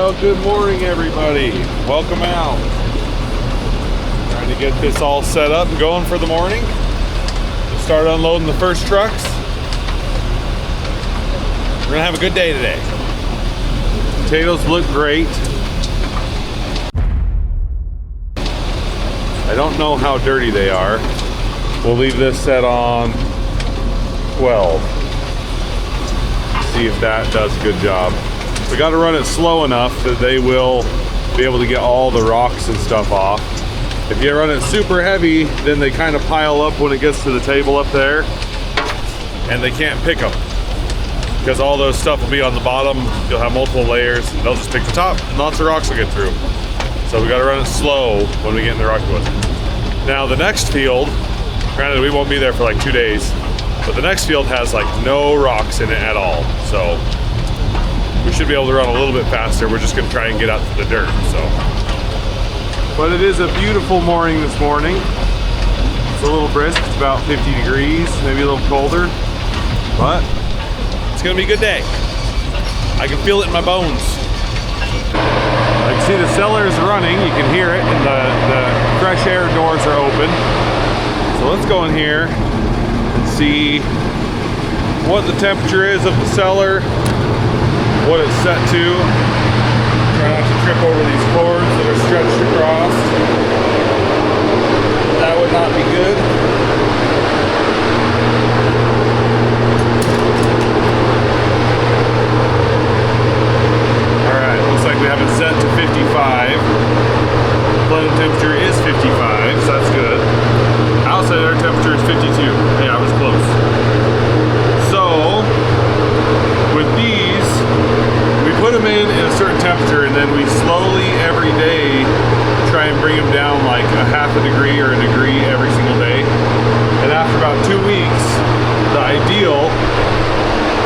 Well, good morning, everybody. Welcome out. Trying to get this all set up and going for the morning. We'll start unloading the first trucks. We're gonna have a good day today. Potatoes look great. I don't know how dirty they are. We'll leave this set on 12. See if that does a good job. We got to run it slow enough that they will be able to get all the rocks and stuff off. If you run it super heavy, then they kind of pile up when it gets to the table up there, and they can't pick them because all those stuff will be on the bottom. You'll have multiple layers. They'll just pick the top, and lots of rocks will get through. So we got to run it slow when we get in the rock woods. Now the next field, granted we won't be there for like 2 days, but the next field has like no rocks in it at all. So we should be able to run a little bit faster. We're just gonna try and get out to the dirt, so. But it is a beautiful morning this morning. It's a little brisk, it's about 50 degrees, maybe a little colder, but it's gonna be a good day. I can feel it in my bones. I can see the cellar is running, you can hear it, and the fresh air doors are open. So let's go in here and see what the temperature is of the cellar, what it's set to. Try not to trip over these cords that are stretched across. That would not be good. Alright, looks like we have it set to 55. Blended temperature is 55, so that's good. Outside air temperature is 52. Hey, I was close. So, with these, we put them in a certain temperature, and then we slowly every day try and bring them down like a half a degree or a degree every single day. And after about 2 weeks, the ideal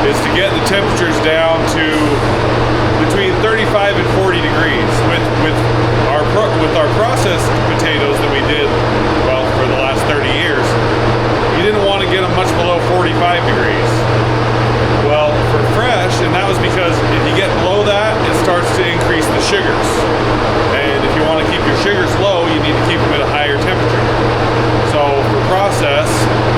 is to get the temperatures down to between 35 and 40 degrees. With our processed potatoes that we did, well, for the last 30 years, you didn't want to get them much below 45 degrees. Well, for fresh, and that was because if you get below that, it starts to increase the sugars. And if you want to keep your sugars low, you need to keep them at a higher temperature. So for process,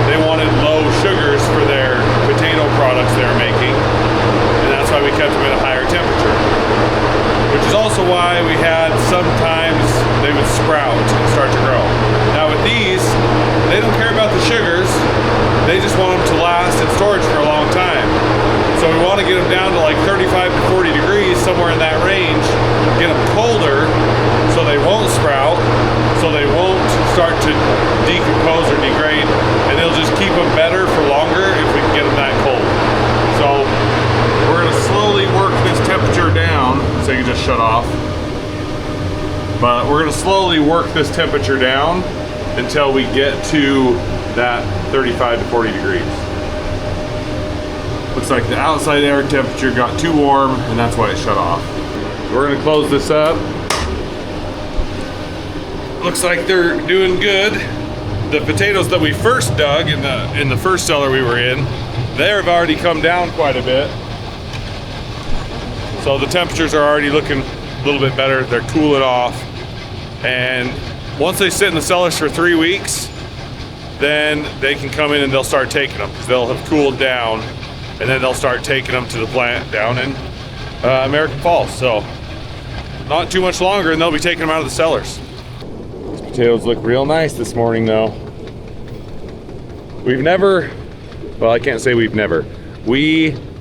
they wanted low sugars for their potato products they were making, and that's why we kept them at a higher temperature. Which is also why we had sometimes they would sprout and start to grow. Now with these, they don't care about the sugars, they just want them to last in storage for a long time. So we want to get them down to like 35 to 40 degrees, somewhere in that range, get them colder so they won't sprout, so they won't start to decompose or degrade, and they'll just keep them better for longer if we can get them that cold. So we're going to slowly work this temperature down, so you can just shut off. But we're going to slowly work this temperature down until we get to that 35 to 40 degrees. Looks like the outside air temperature got too warm, and that's why it shut off. We're going to close this up. Looks like they're doing good. The potatoes that we first dug in the first cellar we were in, they have already come down quite a bit. So the temperatures are already looking a little bit better. They're cooling off. And once they sit in the cellars for 3 weeks, then they can come in and they'll start taking them because they'll have cooled down, and then they'll start taking them to the plant down in American Falls. So not too much longer and they'll be taking them out of the cellars. These potatoes look real nice this morning though. We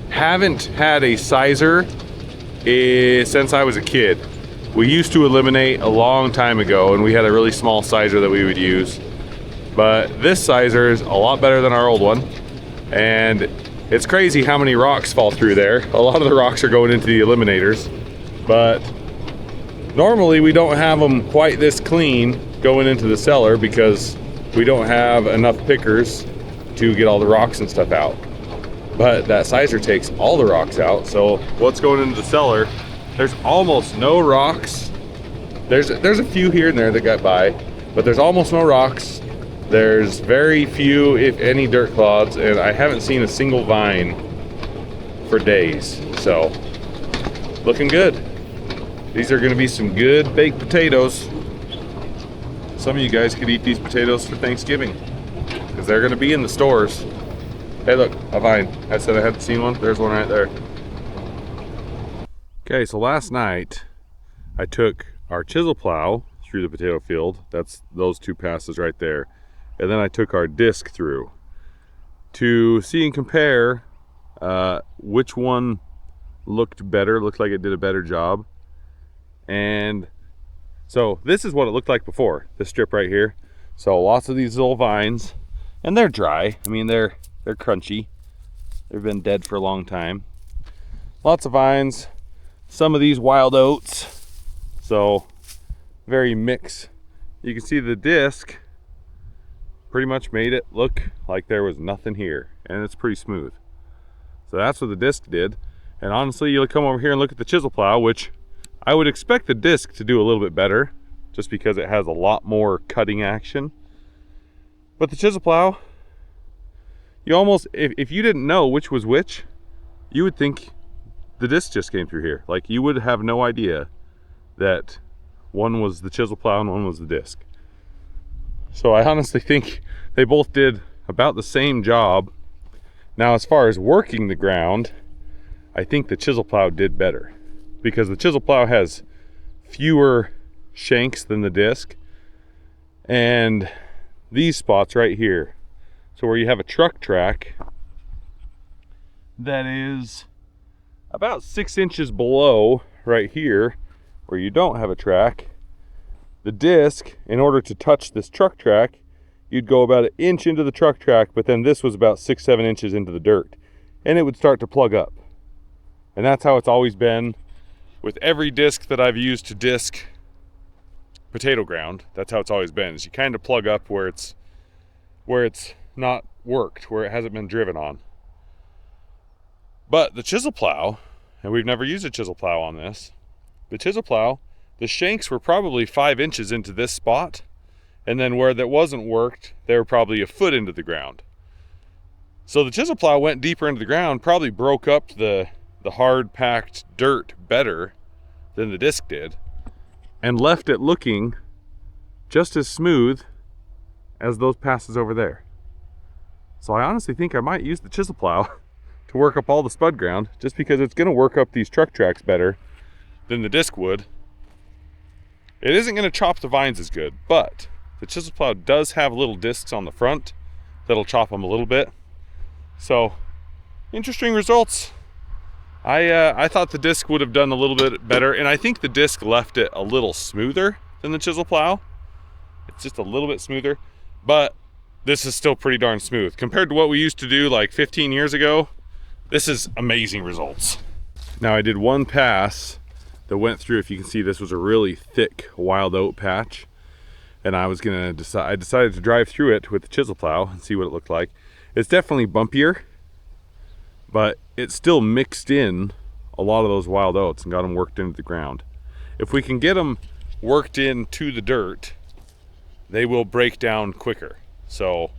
haven't had a sizer since I was a kid. We used to eliminate a long time ago, and we had a really small sizer that we would use. But this sizer is a lot better than our old one, and it's crazy how many rocks fall through there. A lot of the rocks are going into the eliminators, but normally we don't have them quite this clean going into the cellar because we don't have enough pickers to get all the rocks and stuff out. But that sizer takes all the rocks out, so what's going into the cellar, there's almost no rocks. There's a few here and there that got by, but there's almost no rocks. There's very few, if any, dirt clods, and I haven't seen a single vine for days. So, looking good. These are gonna be some good baked potatoes. Some of you guys could eat these potatoes for Thanksgiving because they're gonna be in the stores. Hey look, a vine. I said I hadn't seen one. There's one right there. Okay, so last night I took our chisel plow through the potato field. That's those two passes right there. And then I took our disc through to see and compare which one looked better, looked like it did a better job. And so this is what it looked like before, this strip right here. So lots of these little vines, and they're dry. I mean, they're crunchy. They've been dead for a long time. Lots of vines, some of these wild oats. So very mixed. You can see the disc pretty much made it look like there was nothing here, and it's pretty smooth. So that's what the disc did. And honestly, you'll come over here and look at the chisel plow, which I would expect the disc to do a little bit better just because it has a lot more cutting action. But the chisel plow, you almost, if you didn't know which was which, you would think the disc just came through here. Like, you would have no idea that one was the chisel plow and one was the disc. So I honestly think they both did about the same job. Now, as far as working the ground, I think the chisel plow did better because the chisel plow has fewer shanks than the disc. And these spots right here, so where you have a truck track that is about 6 inches below right here where you don't have a track, the disc, in order to touch this truck track, you'd go about 1 inch into the truck track, but then this was about 6-7 inches into the dirt, and it would start to plug up. And that's how it's always been with every disc that I've used to disc potato ground. That's how it's always been, is you kind of plug up where it's not worked, where it hasn't been driven on. But the chisel plow, and we've never used a chisel plow on this, the chisel plow, the shanks were probably 5 inches into this spot, and then where that wasn't worked, they were probably 1 foot into the ground. So the chisel plow went deeper into the ground, probably broke up the hard packed dirt better than the disc did, and left it looking just as smooth as those passes over there. So I honestly think I might use the chisel plow to work up all the spud ground, just because it's going to work up these truck tracks better than the disc would. It isn't going to chop the vines as good, but the chisel plow does have little discs on the front that'll chop them a little bit. So interesting results. I thought the disc would have done a little bit better, and I think the disc left it a little smoother than the chisel plow. It's just a little bit smoother, but this is still pretty darn smooth. Compared to what we used to do like 15 years ago, this is amazing results. Now I did one pass that went through, if you can see, this was a really thick wild oat patch, and I decided to drive through it with the chisel plow and see what it looked like. It's definitely bumpier, but it still mixed in a lot of those wild oats and got them worked into the ground. If we can get them worked into the dirt, they will break down quicker. So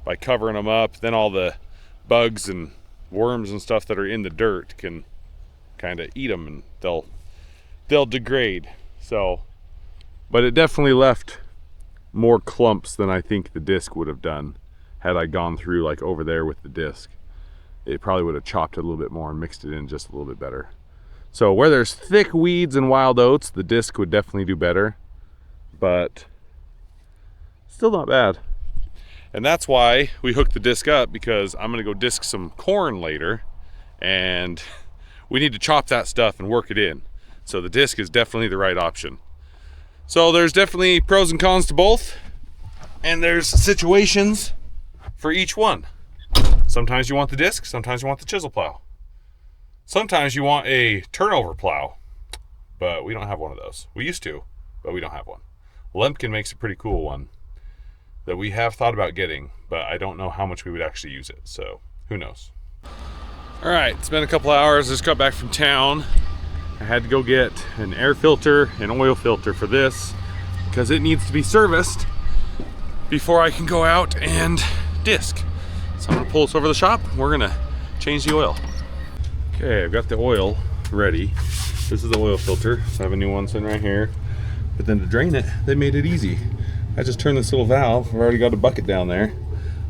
by covering them up, then all the bugs and worms and stuff that are in the dirt can kind of eat them, and they'll degrade. So, but it definitely left more clumps than I think the disc would have done had I gone through like over there with the disc. It probably would have chopped it a little bit more and mixed it in just a little bit better. So where there's thick weeds and wild oats, the disc would definitely do better, but still not bad. And that's why we hooked the disc up, because I'm gonna go disc some corn later, and we need to chop that stuff and work it in. So the disc is definitely the right option. So there's definitely pros and cons to both, and there's situations for each one. Sometimes you want the disc, sometimes you want the chisel plow. Sometimes you want a turnover plow, but we don't have one of those. We used to, but we don't have one. Lemken makes a pretty cool one that we have thought about getting, but I don't know how much we would actually use it, so who knows. All right, it's been a couple hours. I just got back from town. I had to go get an air filter and oil filter for this because it needs to be serviced before I can go out and disc. So I'm gonna pull this over to the shop. We're gonna change the oil. Okay, I've got the oil ready. This is the oil filter. So I have a new one sitting right here. But then to drain it, they made it easy. I just turned this little valve. I've already got a bucket down there.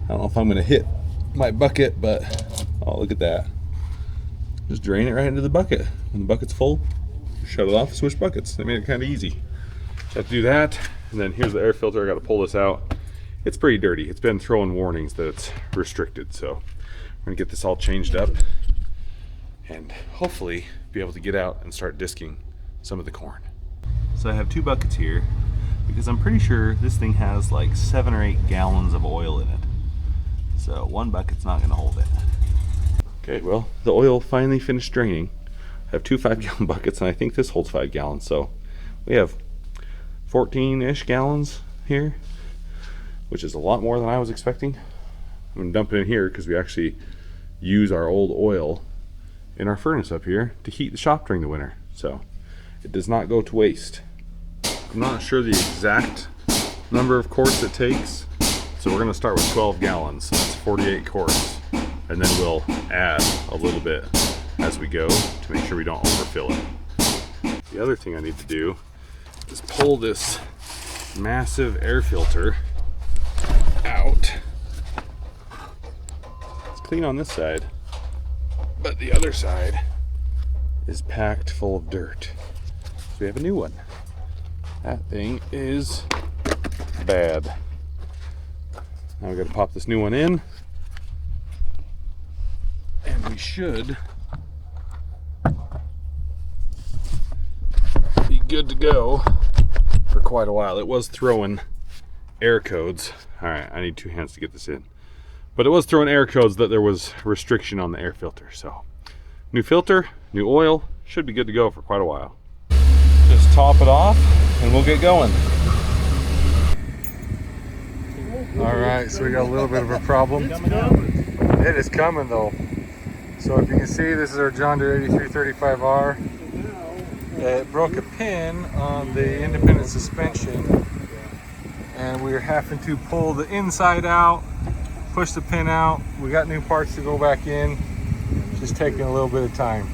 I don't know if I'm gonna hit my bucket, but oh, look at that. Just drain it right into the bucket. When the bucket's full, shut it off, switch buckets. They made it kind of easy. So I have to do that. And then here's the air filter. I got to pull this out. It's pretty dirty. It's been throwing warnings that it's restricted. So I'm gonna get this all changed up and hopefully be able to get out and start disking some of the corn. So I have 2 buckets here because I'm pretty sure this thing has like 7 or 8 gallons of oil in it. So 1 bucket's not gonna hold it. Okay, well, the oil finally finished draining. I have 2 5-gallon buckets, and I think this holds 5 gallons. So we have 14-ish gallons here, which is a lot more than I was expecting. I'm gonna dump it in here because we actually use our old oil in our furnace up here to heat the shop during the winter. So it does not go to waste. I'm not sure the exact number of quarts it takes. So we're gonna start with 12 gallons. That's 48 quarts. And then we'll add a little bit as we go to make sure we don't overfill it. The other thing I need to do is pull this massive air filter out. It's clean on this side, but the other side is packed full of dirt. So we have a new one. That thing is bad. Now we gotta pop this new one in. And we should be good to go for quite a while. It was throwing air codes. All right, I need 2 hands to get this in. But it was throwing air codes that there was restriction on the air filter. So new filter, new oil, should be good to go for quite a while. Just top it off and we'll get going. All right, so we got a little bit of a problem. It is coming though. So if you can see, this is our John Deere 8335R. It broke a pin on the independent suspension, and we're having to pull the inside out, push the pin out. We got new parts to go back in. Just taking a little bit of time,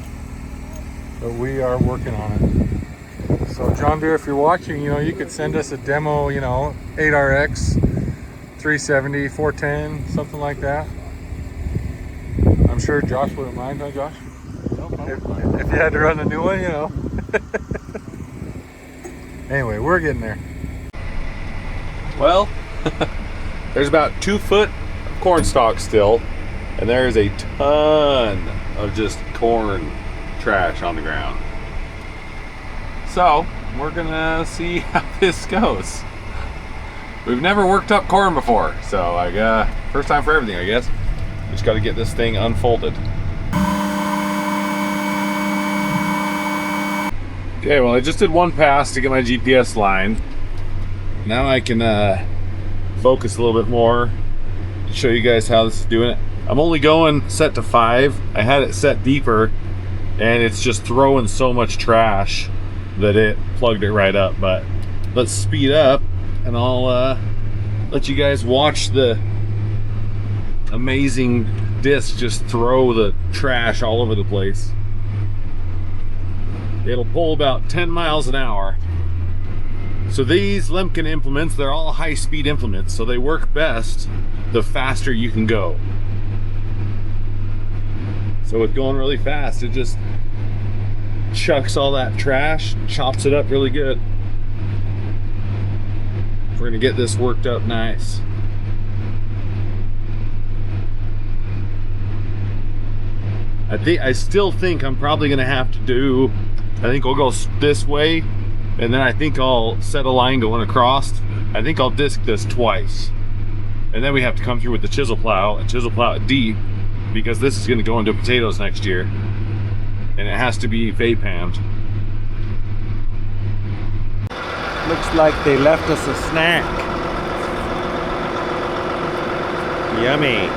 but we are working on it. So John Deere, if you're watching, you could send us a demo, 8RX, 370, 410, something like that. I'm sure Josh wouldn't mind, huh, Josh? No problem. If you had to run a new one, Anyway, we're getting there. Well, there's about 2 foot of corn stalks still, and there's a ton of just corn trash on the ground. So, we're gonna see how this goes. We've never worked up corn before, so first time for everything, I guess. Just got to get this thing unfolded. Okay, well, I just did 1 pass to get my GPS line. Now I can focus a little bit more to show you guys how this is doing it. I'm only going set to 5. I had it set deeper, and it's just throwing so much trash that it plugged it right up. But let's speed up, and I'll let you guys watch the amazing disc just throw the trash all over the place. It'll pull about 10 miles an hour. So these Lemken implements, they're all high-speed implements, so they work best the faster you can go. So with going really fast, it just chucks all that trash, chops it up really good. We're gonna get this worked up nice. I still think I'm probably gonna have to do, I think I'll go this way, and then I think I'll set a line going across. I think I'll disc this twice. And then we have to come through with the chisel plow and chisel plow it deep, because this is gonna go into potatoes next year. And it has to be vapammed. Looks like they left us a snack. Yummy.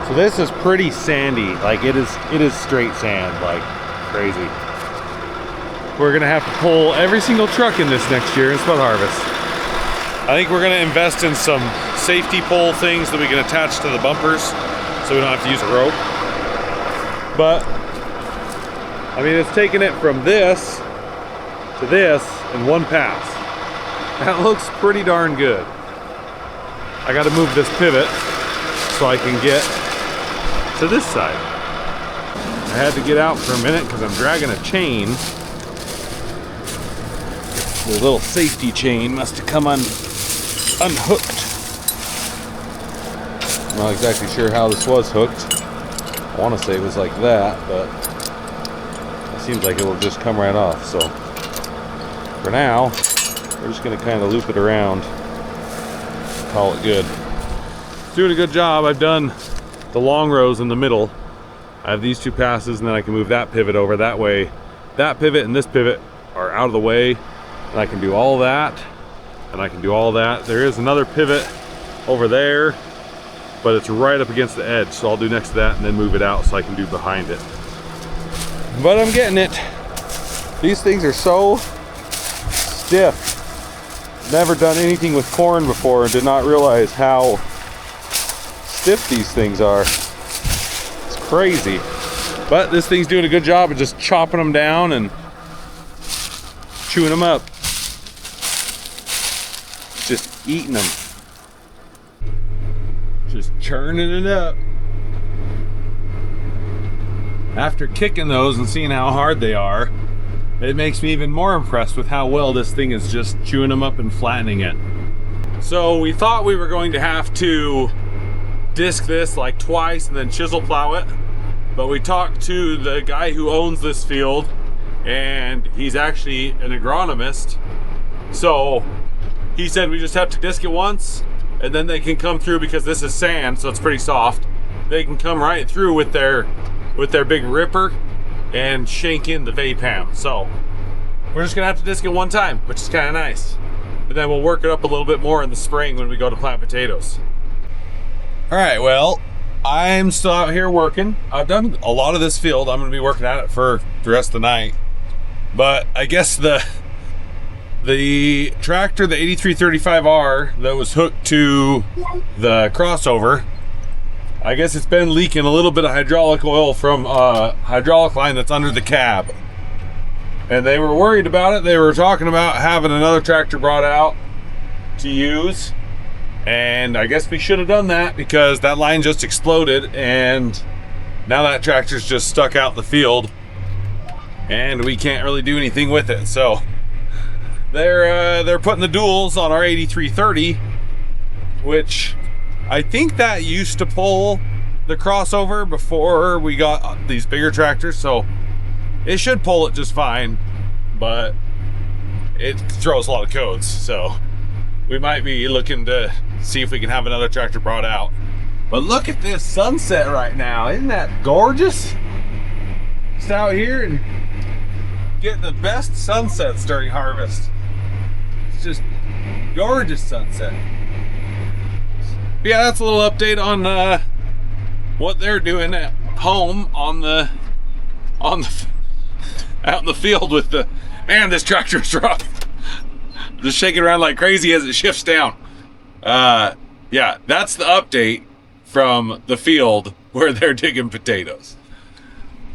So this is pretty sandy. Like it is straight sand, like crazy. We're gonna have to pull every single truck in this next year in spud harvest. I think we're gonna invest in some safety pole things that we can attach to the bumpers so we don't have to use a rope. But I mean, it's taking it from this to this in one pass. That looks pretty darn good. I got to move this pivot so I can get to this side. I had to get out for a minute because I'm dragging a chain. The little safety chain must have come unhooked. I'm not exactly sure how this was hooked. I want to say it was like that, but it seems like it will just come right off. So for now, we're just going to kind of loop it around, call it good. It's doing a good job. I've done the long rows in the middle. I have these two passes, and then I can move that pivot over. That way, that pivot and this pivot are out of the way, and I can do all that, and I can do all that. There is another pivot over there, but it's right up against the edge, so I'll do next to that and then move it out so I can do behind it. But I'm getting it. These things are so stiff. Never done anything with corn before and did not realize how stiff these things are. It's crazy. But this thing's doing a good job of just chopping them down and chewing them up. Just eating them. Just churning it up. After kicking those and seeing how hard they are, it makes me even more impressed with how well this thing is just chewing them up and flattening it. So we thought we were going to have to disc this like twice and then chisel plow it, but we talked to the guy who owns this field, and he's actually an agronomist. So he said we just have to disc it once, and then they can come through, because this is sand, so it's pretty soft. They can come right through with their big ripper and shank in the vape ham. So we're just gonna have to disc it one time, which is kind of nice. And then we'll work it up a little bit more in the spring when we go to plant potatoes. All right, well, I'm still out here working. I've done a lot of this field. I'm gonna be working at it for the rest of the night. But I guess the tractor, the 8335R that was hooked to the crossover, I guess it's been leaking a little bit of hydraulic oil from a hydraulic line that's under the cab. And they were worried about it. They were talking about having another tractor brought out to use. And I guess we should have done that, because that line just exploded and now that tractor's just stuck out in the field and we can't really do anything with it. So they're putting the duals on our 8330, which I think that used to pull the crossover before we got these bigger tractors, so it should pull it just fine, but it throws a lot of codes, so we might be looking to see if we can have another tractor brought out. But look at this sunset right now. Isn't that gorgeous? Just out here and getting the best sunsets during harvest. It's just gorgeous sunset. Yeah, that's a little update on what they're doing at home on the out in the field with the, man, this tractor's rough. Just shaking around like crazy as it shifts down. Yeah, that's the update from the field where they're digging potatoes.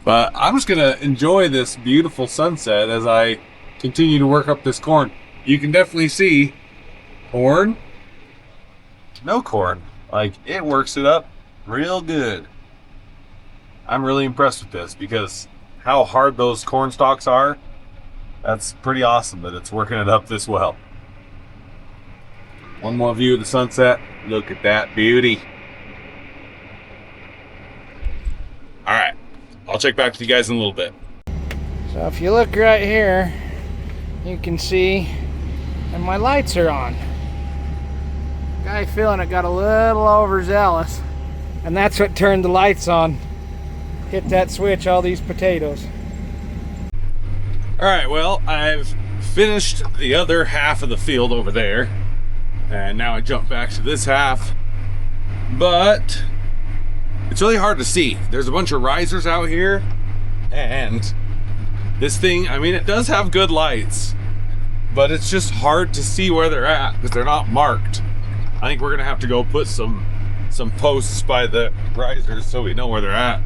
But I'm just gonna enjoy this beautiful sunset as I continue to work up this corn. You can definitely see corn, no corn. Like, it works it up real good. I'm really impressed with this, because how hard those corn stalks are, that's pretty awesome that it's working it up this well. One more view of the sunset. Look at that beauty. All right, I'll check back with you guys in a little bit. So if you look right here, you can see, and my lights are on. Guy feeling it got a little overzealous, and that's what turned the lights on. Hit that switch, all these potatoes. All right, well, I've finished the other half of the field over there, and now I jump back to this half, but it's really hard to see. There's a bunch of risers out here, and this thing, I mean, it does have good lights, but it's just hard to see where they're at because they're not marked. I think we're gonna have to go put some posts by the risers so we know where they're at,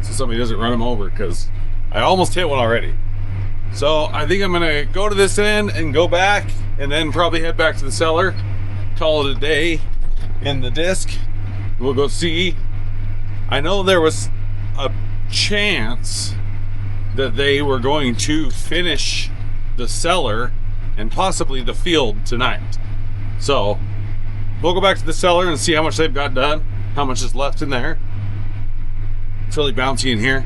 so somebody doesn't run them over, because I almost hit one already. So I think I'm gonna go to this end and go back and then probably head back to the cellar, call it a day in the disc. We'll go see. I know there was a chance that they were going to finish the cellar and possibly the field tonight. So we'll go back to the cellar and see how much they've got done, how much is left in there. It's really bouncy in here.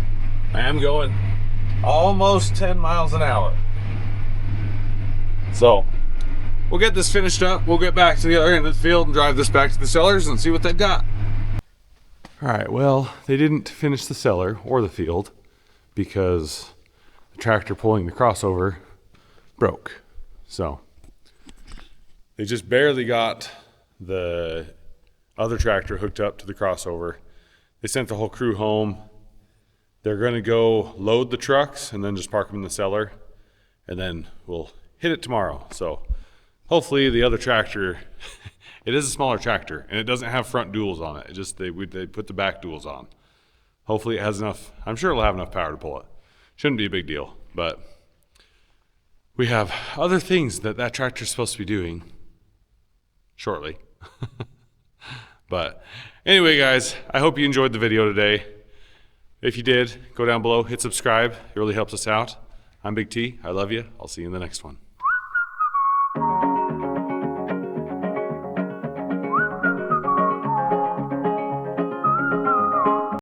I am going almost 10 miles an hour. So we'll get this finished up. We'll get back to the other end of the field and drive this back to the cellars and see what they've got. All right, well, they didn't finish the cellar or the field because the tractor pulling the crossover broke. So they just barely got the other tractor hooked up to the crossover. They sent the whole crew home. They're gonna go load the trucks and then just park them in the cellar, and then we'll hit it tomorrow. So hopefully the other tractor, it is a smaller tractor and it doesn't have front duals on it. It just, they put the back duals on. Hopefully it has enough, I'm sure it'll have enough power to pull it. Shouldn't be a big deal, but we have other things that that tractor is supposed to be doing shortly. But anyway, guys, I hope you enjoyed the video today. If you did, go down below, hit subscribe. It really helps us out. I'm Big T. I love you. I'll see you in the next one.